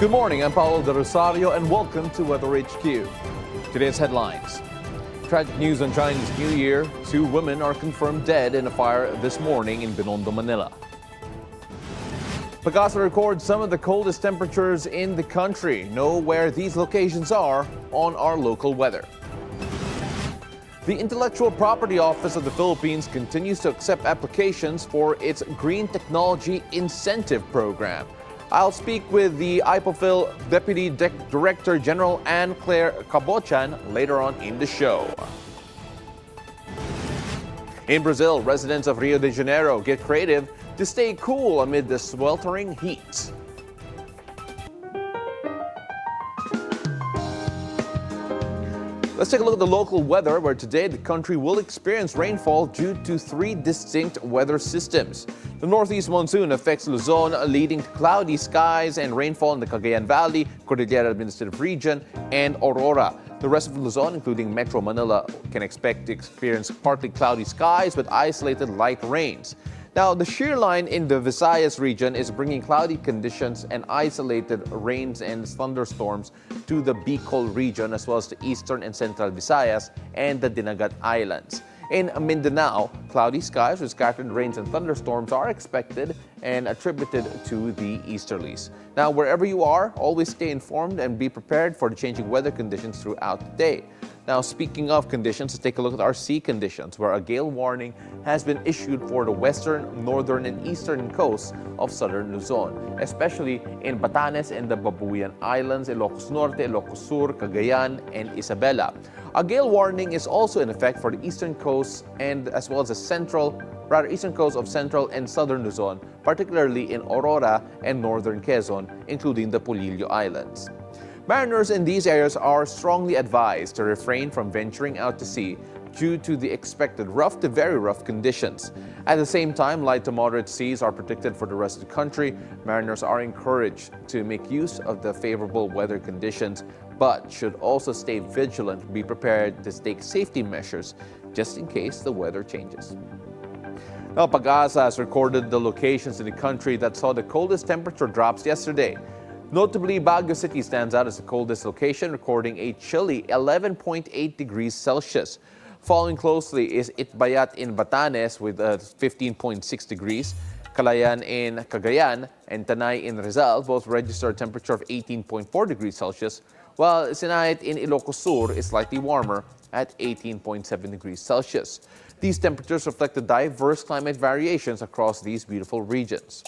Good morning, I'm Paolo del Rosario and welcome to Weather HQ. Today's headlines. Tragic news on Chinese New Year. 2 women are confirmed dead in a fire this morning in Binondo, Manila. PAGASA records some of the coldest temperatures in the country. Know where these locations are on our local weather. The Intellectual Property Office of the Philippines continues to accept applications for its Green Technology Incentive Program. I'll speak with the IPOPHIL Deputy Director General Anne Claire Cabochan later on in the show. In Brazil, residents of Rio de Janeiro get creative to stay cool amid the sweltering heat. Let's take a look at the local weather, where today the country will experience rainfall due to 3 distinct weather systems. The northeast monsoon affects Luzon, leading to cloudy skies and rainfall in the Cagayan Valley, Cordillera Administrative Region, and Aurora. The rest of Luzon, including Metro Manila, can expect to experience partly cloudy skies with isolated light rains. Now, the shear line in the Visayas region is bringing cloudy conditions and isolated rains and thunderstorms to the Bicol region, as well as the eastern and central Visayas and the Dinagat Islands. In Mindanao, cloudy skies with scattered rains and thunderstorms are expected and attributed to the easterlies. Now, wherever you are, always stay informed and be prepared for the changing weather conditions throughout the day. Now, speaking of conditions, let's take a look at our sea conditions, where a gale warning has been issued for the western, northern, and eastern coasts of southern Luzon, especially in Batanes and the Babuyan Islands, Ilocos Norte, Ilocos Sur, Cagayan, and Isabela. A gale warning is also in effect for the eastern coast and as well as the eastern coast of central and southern Luzon, particularly in Aurora and northern Quezon, including the Polillo Islands. Mariners in these areas are strongly advised to refrain from venturing out to sea due to the expected rough to very rough conditions. At the same time, light to moderate seas are predicted for the rest of the country. Mariners are encouraged to make use of the favorable weather conditions, but should also stay vigilant and be prepared to take safety measures just in case the weather changes. Now, PAGASA has recorded the locations in the country that saw the coldest temperature drops yesterday. Notably, Baguio City stands out as the coldest location, recording a chilly 11.8 degrees Celsius. Following closely is Itbayat in Batanes with 15.6 degrees. Calayan in Cagayan and Tanay in Rizal both register a temperature of 18.4 degrees Celsius, while Sinait in Ilocos Sur is slightly warmer at 18.7 degrees Celsius. These temperatures reflect the diverse climate variations across these beautiful regions.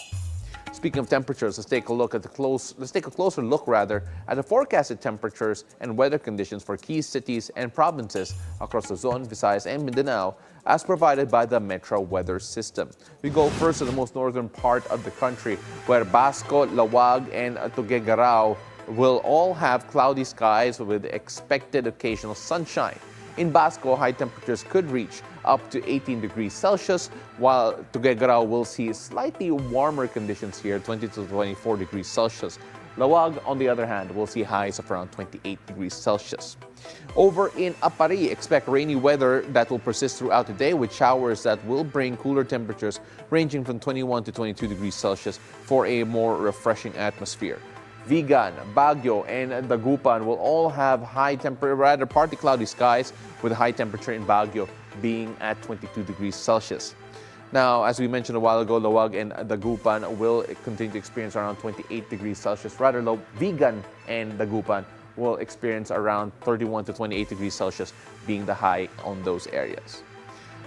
Speaking of temperatures, let's take a closer look at the forecasted temperatures and weather conditions for key cities and provinces across Luzon, Visayas, and Mindanao, as provided by the Metro Weather System. We go first to the most northern part of the country, where Basco, Lawag, and Tuguegarao will all have cloudy skies with expected occasional sunshine. In Basco, high temperatures could reach up to 18 degrees Celsius, while Tuguegarao will see slightly warmer conditions here, 20 to 24 degrees Celsius. Lawag, on the other hand, will see highs of around 28 degrees Celsius. Over in Apari, expect rainy weather that will persist throughout the day, with showers that will bring cooler temperatures ranging from 21 to 22 degrees Celsius for a more refreshing atmosphere. Vigan, Baguio, and Dagupan will all have partly cloudy skies, with a high temperature in Baguio being at 22 degrees Celsius. Now, as we mentioned a while ago, Lawag and Dagupan will continue to experience around 28 degrees Celsius. Rather, Vigan and Dagupan will experience around 31 to 28 degrees Celsius being the high on those areas.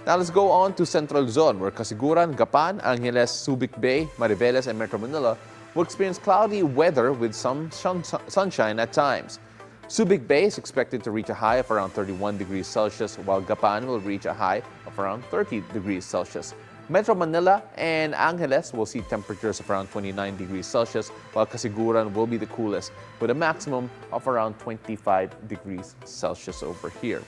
Now, let's go on to Central Luzon, where Casiguran, Gapan, Angeles, Subic Bay, Mariveles, and Metro Manila will experience cloudy weather with some sunshine at times. Subic Bay is expected to reach a high of around 31 degrees Celsius, while Gapan will reach a high of around 30 degrees Celsius. Metro Manila and Angeles will see temperatures of around 29 degrees Celsius, while Casiguran will be the coolest with a maximum of around 25 degrees Celsius over here.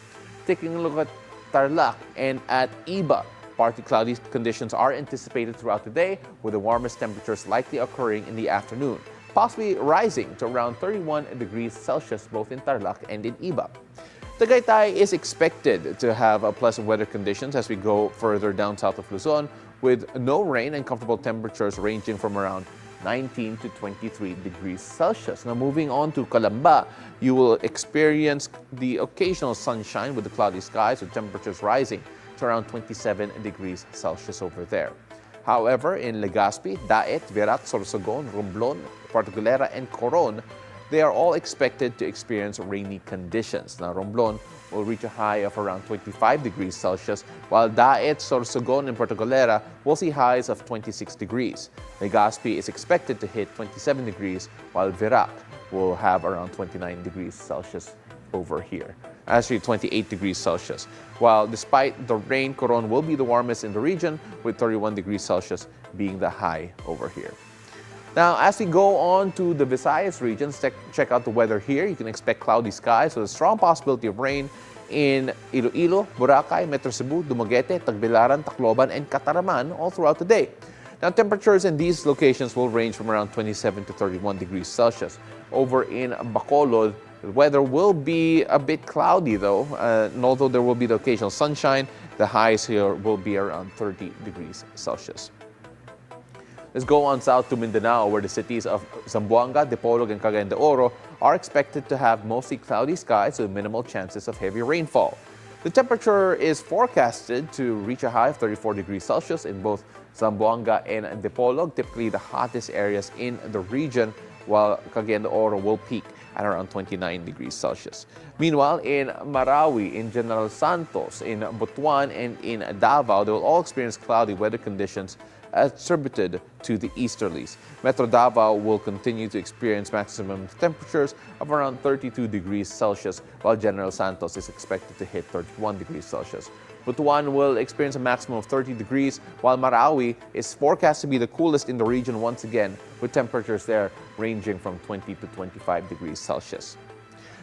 Taking a look at Tarlac and at Iba, partly cloudy conditions are anticipated throughout the day, with the warmest temperatures likely occurring in the afternoon, possibly rising to around 31 degrees Celsius both in Tarlac and in Iba. Tagaytay is expected to have pleasant weather conditions as we go further down south of Luzon, with no rain and comfortable temperatures ranging from around 19 to 23 degrees Celsius. Now moving on to Calamba, you will experience the occasional sunshine with the cloudy skies with temperatures rising to around 27 degrees Celsius over there. However, in Legazpi, Daet, Virac, Sorsogon, Romblon, Particulera, and Coron, they are all expected to experience rainy conditions. Now, Romblon will reach a high of around 25 degrees Celsius, while Daet, Sorsogon, and Particulera will see highs of 26 degrees. Legazpi is expected to hit 27 degrees, while Virac will have around 29 degrees Celsius over here. Actually, 28 degrees Celsius. While despite the rain, Coron will be the warmest in the region, with 31 degrees Celsius being the high over here. Now, as we go on to the Visayas region, check out the weather here. You can expect cloudy skies with a strong possibility of rain in Iloilo, Boracay, Metro Cebu, Dumaguete, Tagbilaran, Tacloban, and Cataraman all throughout the day. Now, temperatures in these locations will range from around 27 to 31 degrees Celsius. Over in Bacolod, the weather will be a bit cloudy though, and although there will be the occasional sunshine, the highs here will be around 30 degrees Celsius. Let's go on south to Mindanao, where the cities of Zamboanga, Dipolog, and Cagayan de Oro are expected to have mostly cloudy skies with minimal chances of heavy rainfall. The temperature is forecasted to reach a high of 34 degrees Celsius in both Zamboanga and Dipolog, typically the hottest areas in the region, while Cagayan de Oro will peak at around 29 degrees Celsius. Meanwhile, in Marawi, in General Santos, in Butuan, and in Davao, they will all experience cloudy weather conditions attributed to the easterlies. Metro Davao will continue to experience maximum temperatures of around 32 degrees Celsius, while General Santos is expected to hit 31 degrees Celsius. Butuan will experience a maximum of 30 degrees, while Marawi is forecast to be the coolest in the region once again, with temperatures there ranging from 20 to 25 degrees Celsius.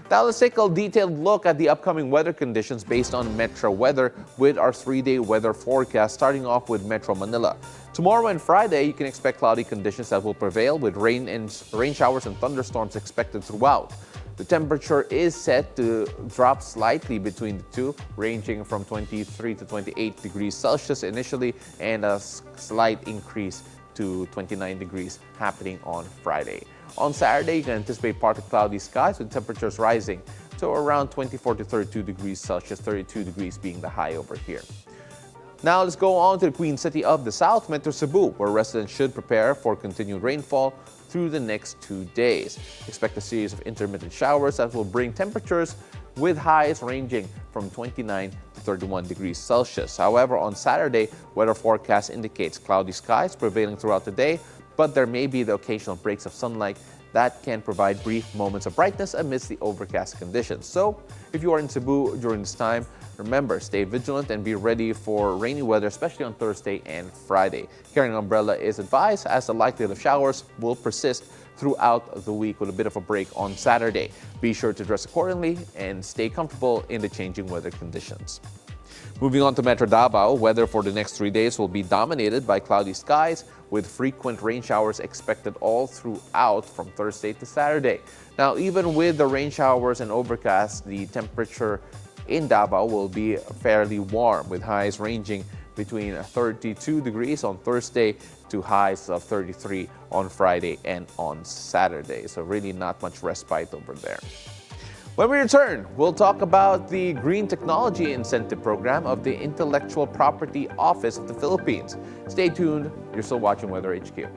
Now let's take a detailed look at the upcoming weather conditions based on Metro Weather with our 3-day weather forecast, starting off with Metro Manila. Tomorrow and Friday, you can expect cloudy conditions that will prevail with rain showers and thunderstorms expected throughout. The temperature is set to drop slightly between the two, ranging from 23 to 28 degrees Celsius initially, and a slight increase to 29 degrees happening on Friday. On Saturday, you can anticipate partly cloudy skies with temperatures rising to around 24 to 32 degrees Celsius, 32 degrees being the high over here. Now let's go on to the Queen City of the South, Metro Cebu, where residents should prepare for continued rainfall through the next 2 days. Expect a series of intermittent showers that will bring temperatures with highs ranging from 29 to 31 degrees Celsius. However, on Saturday, weather forecast indicates cloudy skies prevailing throughout the day, but there may be the occasional breaks of sunlight that can provide brief moments of brightness amidst the overcast conditions. So, if you are in Cebu during this time, remember, stay vigilant and be ready for rainy weather, especially on Thursday and Friday. Carrying an umbrella is advised, as the likelihood of showers will persist throughout the week with a bit of a break on Saturday. Be sure to dress accordingly and stay comfortable in the changing weather conditions. Moving on to Metro Davao, weather for the next 3 days will be dominated by cloudy skies with frequent rain showers expected all throughout from Thursday to Saturday. Now, even with the rain showers and overcast, the temperature in Davao will be fairly warm with highs ranging between 32 degrees on Thursday to highs of 33 on Friday and on Saturday. So really not much respite over there. When we return, we'll talk about the Green Technology Incentive Program of the Intellectual Property Office of the Philippines. Stay tuned. You're still watching Weather HQ.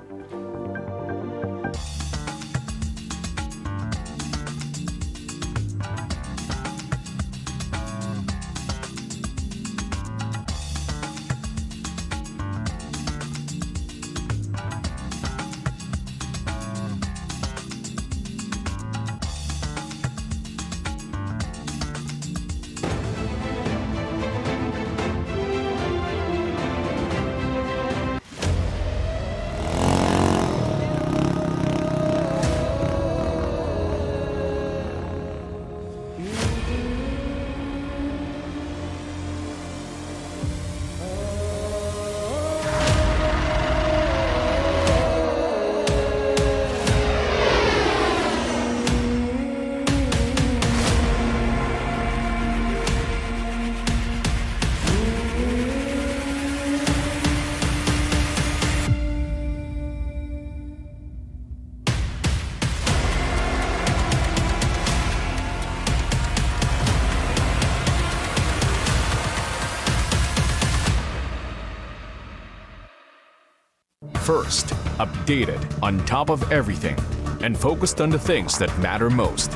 first, updated, on top of everything, and focused on the things that matter most.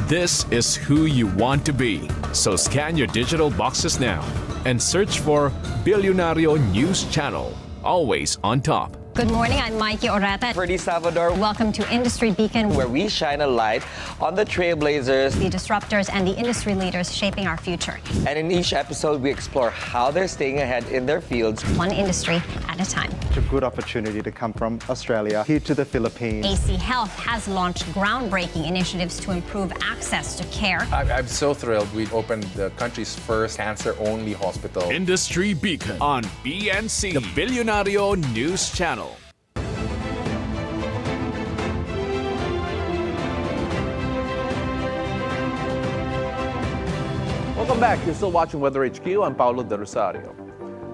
This is who you want to be. So scan your digital boxes now and search for Bilyonaryo News Channel. Always on top. Good morning, I'm Mikey Orata. Ferdy Salvador, Welcome to Industry Beacon, where we shine a light on the trailblazers, the disruptors and the industry leaders shaping our future. and in each episode we explore how they're staying ahead in their fields. One industry at a time. It's a good opportunity to come from Australia here to the Philippines. AC Health has launched groundbreaking initiatives to improve access to care. I'm so thrilled we opened the country's first cancer-only hospital. Industry Beacon on BNC, the Bilyonaryo News Channel. Welcome back. You're still watching Weather HQ. I'm Paolo del Rosario.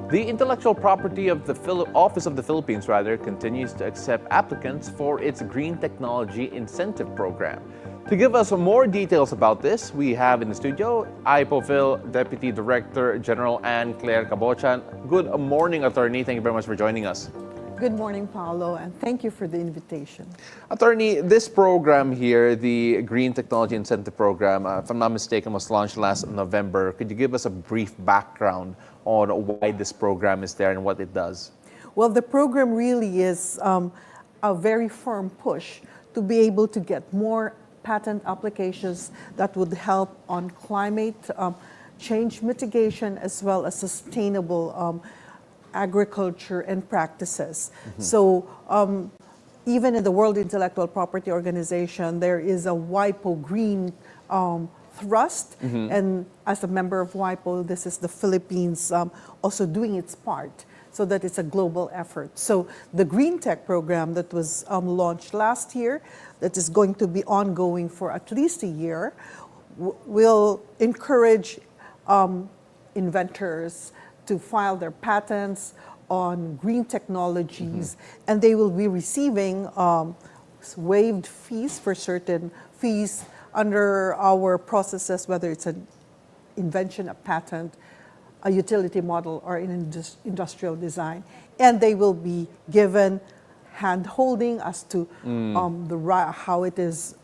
The intellectual property of the Office of the Philippines continues to accept applicants for its Green Technology Incentive Program. To give us more details about this, we have in the studio IPOPhil Deputy Director General Anne Claire Cabochan. Good morning, Attorney. Thank you very much for joining us. Good morning, Paolo, and thank you for the invitation. Attorney, this program here, the Green Technology Incentive Program, if I'm not mistaken, was launched last November. Could you give us a brief background on why this program is there and what it does? Well, the program really is a very firm push to be able to get more patent applications that would help on climate change mitigation as well as sustainable agriculture and practices. So even in the World Intellectual Property Organization, there is a WIPO Green thrust. And as a member of WIPO, this is the Philippines also doing its part so that it's a global effort. So the Green Tech program that was launched last year, that is going to be ongoing for at least a year, will encourage inventors to file their patents on green technologies, and they will be receiving waived fees for certain fees under our processes, whether it's an invention, a patent, a utility model, or an industrial design. And they will be given hand-holding as to how it is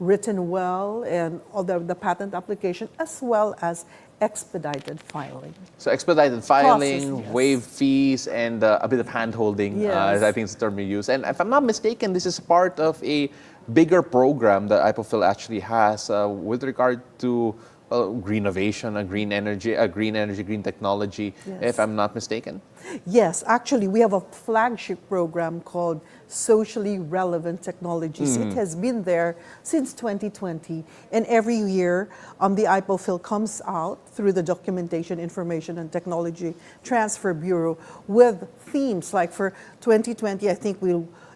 written well and all the patent application, as well as expedited filing. So expedited filing, Process, yes. waive fees, and a bit of hand-holding, Yes. I think is the term you use. And if I'm not mistaken, this is part of a bigger program that IPOPhil actually has with regard to greenovation, green energy, green technology, Yes. if I'm not mistaken. Yes, actually, we have a flagship program called Socially Relevant Technologies. It has been there since 2020, and every year the IPOPhil comes out through the Documentation, Information and Technology Transfer Bureau with themes. Like for 2020, I think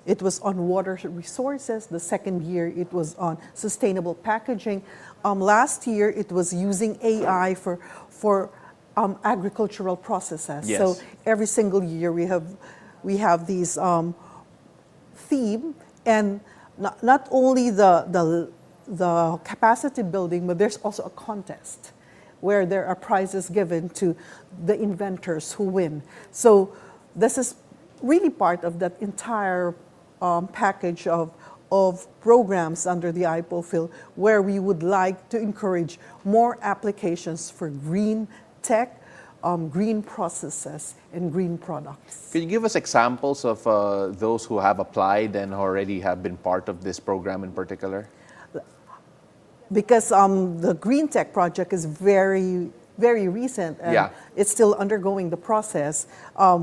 it was on water resources. The second year, it was on sustainable packaging. Last year, it was using AI for agricultural processes. Yes. So every single year, we have these theme, and not only the capacity building, but there's also a contest where there are prizes given to the inventors who win. So this is really part of that entire package of programs under the IPOPhil, where we would like to encourage more applications for green tech, green processes, and green products. Could you give us examples of those who have applied and already have been part of this program in particular? Because the Green Tech project is very, very recent, and it's still undergoing the process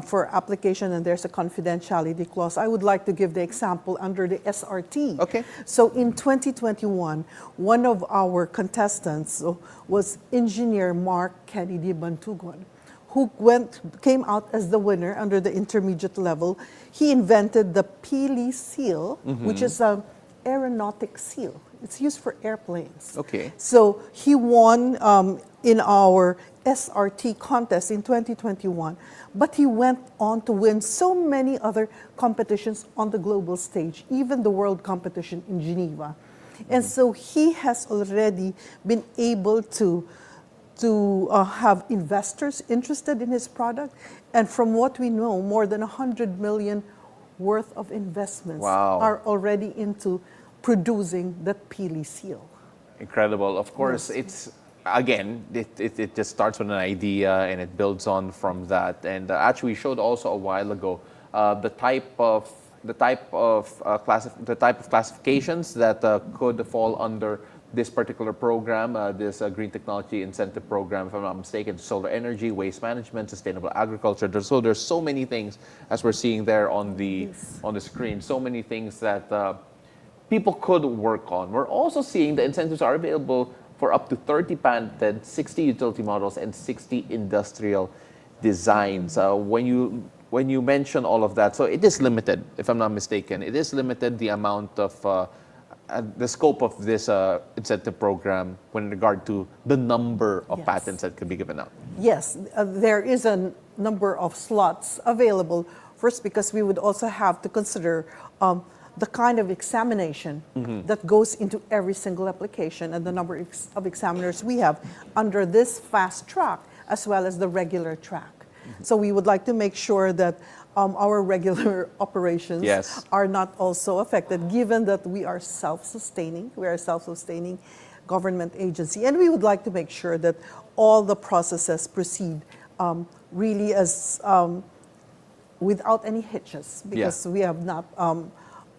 for application, and there's a confidentiality clause. I would like to give the example under the SRT. Okay. So in 2021, one of our contestants was engineer Mark Kennedy Bantugon, who came out as the winner under the intermediate level. He invented the Pili seal, which is an aeronautic seal. It's used for airplanes. Okay. So he won in our SRT contest in 2021, but he went on to win so many other competitions on the global stage, even the world competition in Geneva. And so he has already been able to have investors interested in his product. And from what we know, more than 100 million worth of investments Wow. are already into producing that Pili seal. Incredible. Of course, Yes. it's again, it just starts with an idea and it builds on from that. And actually, we showed also a while ago the type of classifications that could fall under this particular program, this Green Technology Incentive Program, if I'm not mistaken, solar energy, waste management, sustainable agriculture. There's so many things, as we're seeing there on the Yes. on the screen, so many things that people could work on. We're also seeing the incentives are available for up to 30 patented, 60 utility models, and 60 industrial designs. When you mention all of that, so it is limited, if I'm not mistaken. It is limited, the amount of the scope of this incentive program when regard to the number of Yes. patents that could be given out. Yes, there is a number of slots available. First, because we would also have to consider the kind of examination that goes into every single application and the number of examiners we have under this fast track as well as the regular track. So we would like to make sure that our regular operations Yes. are not also affected, given that we are self-sustaining. We are a self-sustaining government agency, and we would like to make sure that all the processes proceed really as without any hitches, because we have not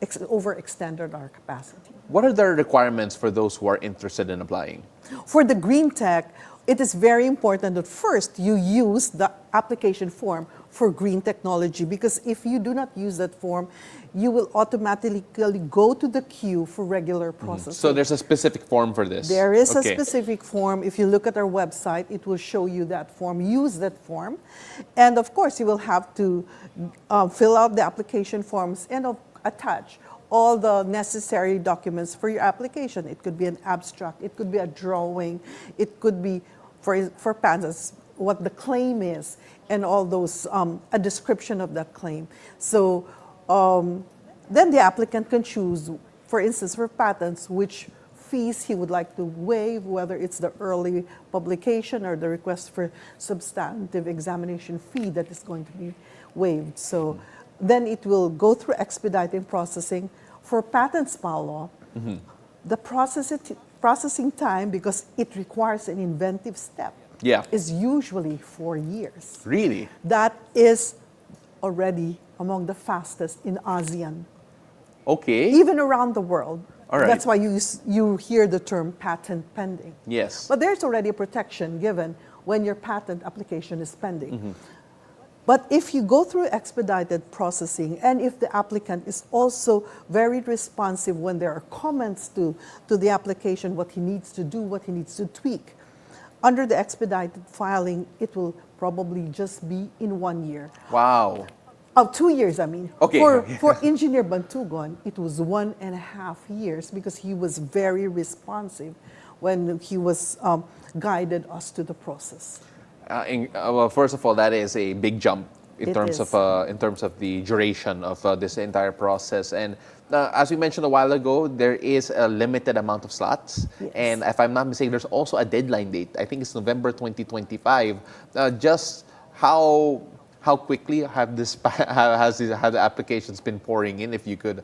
overextended our capacity. What are the requirements for those who are interested in applying? For the green tech, it is very important that first you use the application form for green technology, because if you do not use that form, you will automatically go to the queue for regular processing. So there's a specific form for this? There is Okay. a specific form. If you look at our website, it will show you that form. Use that form. And of course, you will have to fill out the application forms and attach all the necessary documents for your application. It could be an abstract, it could be a drawing, it could be, for PAGASA, what the claim is, and all those, a description of that claim. So then the applicant can choose, for instance, for patents, which fees he would like to waive, whether it's the early publication or the request for substantive examination fee that is going to be waived. So then it will go through expediting processing. For patents, Paolo, the processing time, because it requires an inventive step, is usually 4 years. Really? That is already among the fastest in ASEAN, Okay. even around the world. All right. That's why you hear the term patent pending. Yes. But there's already a protection given when your patent application is pending. But if you go through expedited processing, and if the applicant is also very responsive when there are comments to the application, what he needs to do, what he needs to tweak, under the expedited filing, it will probably just be in 1 year. Wow. 2 years, I mean. Okay. For Engineer Bantugon, it was 1.5 years, because he was very responsive when he was guided us to the process. Well, first of all, that is a big jump in It terms is. of the duration of this entire process. And as we mentioned a while ago, there is a limited amount of slots. Yes. And if I'm not mistaken, there's also a deadline date. I think it's November 2025. Just how quickly have the applications been pouring in? If you could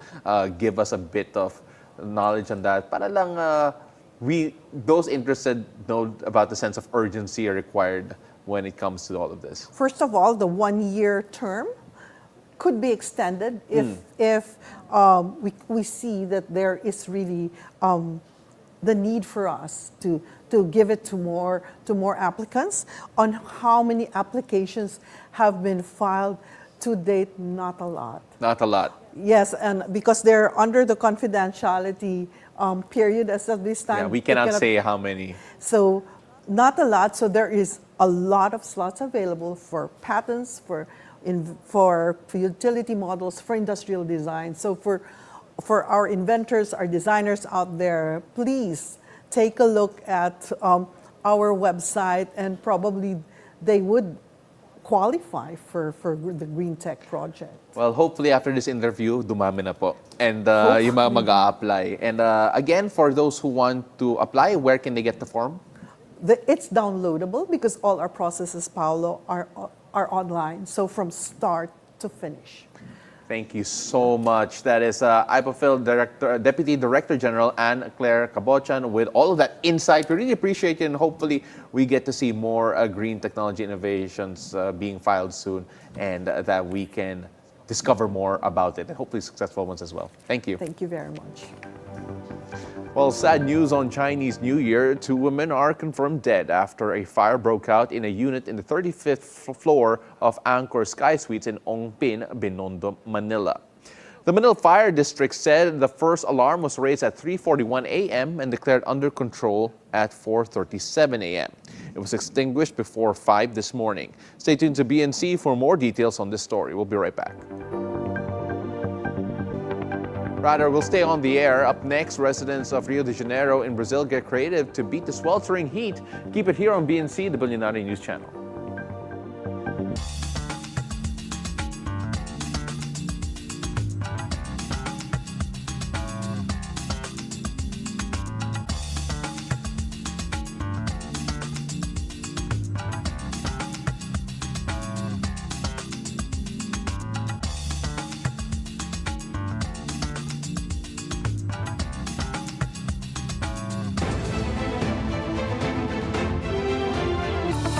give us a bit of knowledge on that, para lang those interested know about the sense of urgency required when it comes to all of this. First of all, the 1 year term could be extended if we see that there is really the need for us to give it to more applicants. On how many applications have been filed to date? Not a lot. Not a lot. Yes, and because they're under the confidentiality period as of this time. Yeah, we cannot say how many. So not a lot. So there is a lot of slots available for patents, for utility models, for industrial design. So for our inventors, our designers out there, please take a look at our website, and probably they would qualify for the Green Tech project. Well, hopefully after this interview, dumami na po. And yung mga mag-a-apply. And again, for those who want to apply, where can they get the form? It's downloadable, because all our processes, Paolo, are online. So from start to finish. Thank you so much. That is IPOPHIL Deputy Director General Anne Claire Cabochan with all of that insight. We really appreciate it, and hopefully we get to see more green technology innovations being filed soon, and that we can discover more about it, and hopefully successful ones as well. Thank you. Thank you very much. Well, sad news on Chinese New Year. 2 women are confirmed dead after a fire broke out in a unit in the 35th floor of Angkor Sky Suites in Ongpin, Binondo, Manila. The Manila Fire District said the first alarm was raised at 3:41 a.m. and declared under control at 4:37 a.m. It was extinguished before 5 this morning. Stay tuned to BNC for more details on this story. We'll be right back. We'll stay on the air. Up next, residents of Rio de Janeiro in Brazil get creative to beat the sweltering heat. Keep it here on BNC, the Bilyonaryo News Channel.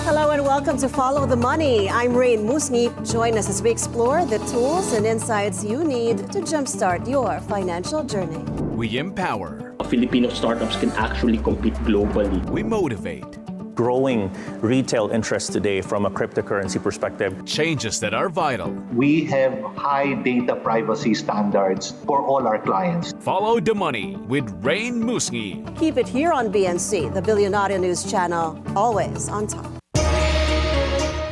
Hello and welcome to Follow the Money. I'm Rain Musni. Join us as we explore the tools and insights you need to jumpstart your financial journey. We empower. Filipino startups can actually compete globally. We motivate. Growing retail interest today from a cryptocurrency perspective. Changes that are vital. We have high data privacy standards for all our clients. Follow the Money with Rain Musni. Keep it here on BNC, the Bilyonaryo News Channel, always on top.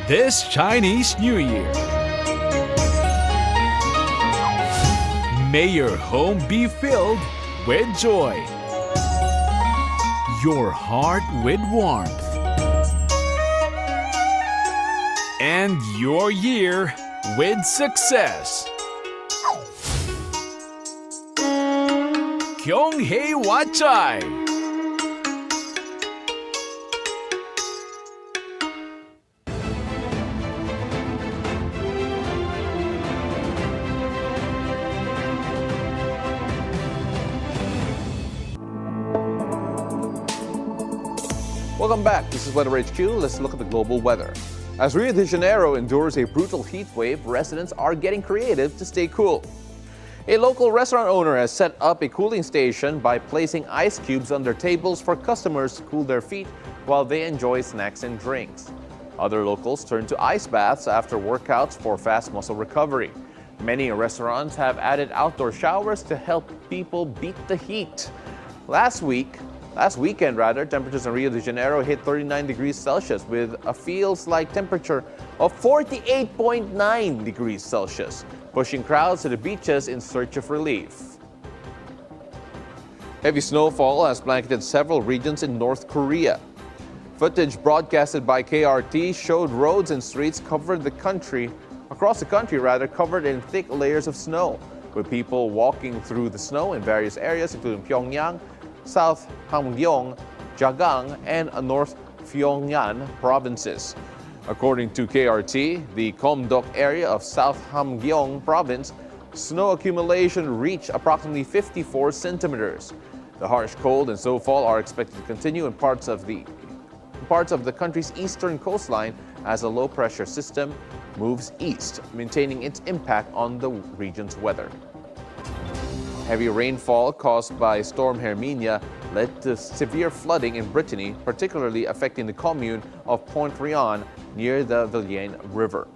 This Chinese New Year, may your home be filled with joy, your heart with warmth, and your year with success. Kyonghei Wachai! Welcome back. This is Weather HQ. Let's look at the global weather. As Rio de Janeiro endures a brutal heat wave, residents are getting creative to stay cool. A local restaurant owner has set up a cooling station by placing ice cubes on their tables for customers to cool their feet while they enjoy snacks and drinks. Other locals turn to ice baths after workouts for fast muscle recovery. Many restaurants have added outdoor showers to help people beat the heat. Last weekend, temperatures in Rio de Janeiro hit 39 degrees Celsius with a feels-like temperature of 48.9 degrees Celsius, pushing crowds to the beaches in search of relief. Heavy snowfall has blanketed several regions in North Korea. Footage broadcasted by KRT showed roads and streets covered across the country covered in thick layers of snow, with people walking through the snow in various areas including Pyongyang, South Hamgyong, Jagang, and North Pyongan provinces. According to KRT, the Komdok area of South Hamgyong province, snow accumulation reached approximately 54 centimeters. The harsh cold and snowfall are expected to continue in parts of the country's eastern coastline as a low-pressure system moves east, maintaining its impact on the region's weather. Heavy rainfall caused by Storm Hermine led to severe flooding in Brittany, particularly affecting the commune of Pont-Rion near the Vilaine River.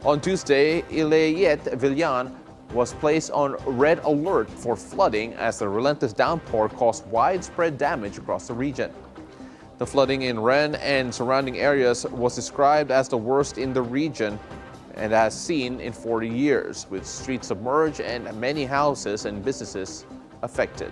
On Tuesday, Ille-et-Vilaine was placed on red alert for flooding as the relentless downpour caused widespread damage across the region. The flooding in Rennes and surrounding areas was described as the worst in the region and as seen in 40 years, with streets submerged and many houses and businesses affected.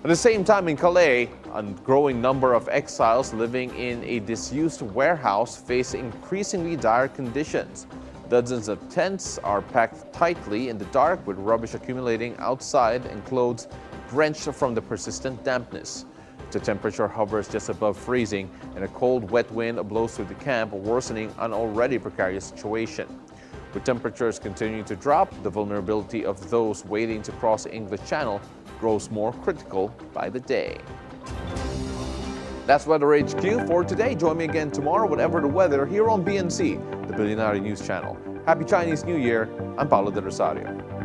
At the same time in Calais, a growing number of exiles living in a disused warehouse face increasingly dire conditions. Dozens of tents are packed tightly in the dark with rubbish accumulating outside and clothes drenched from the persistent dampness. The temperature hovers just above freezing and a cold, wet wind blows through the camp, worsening an already precarious situation. With temperatures continuing to drop, the vulnerability of those waiting to cross the English Channel grows more critical by the day. That's Weather HQ for today. Join me again tomorrow, whatever the weather, here on BNC, the Bilyonaryo News Channel. Happy Chinese New Year. I'm Paolo del Rosario.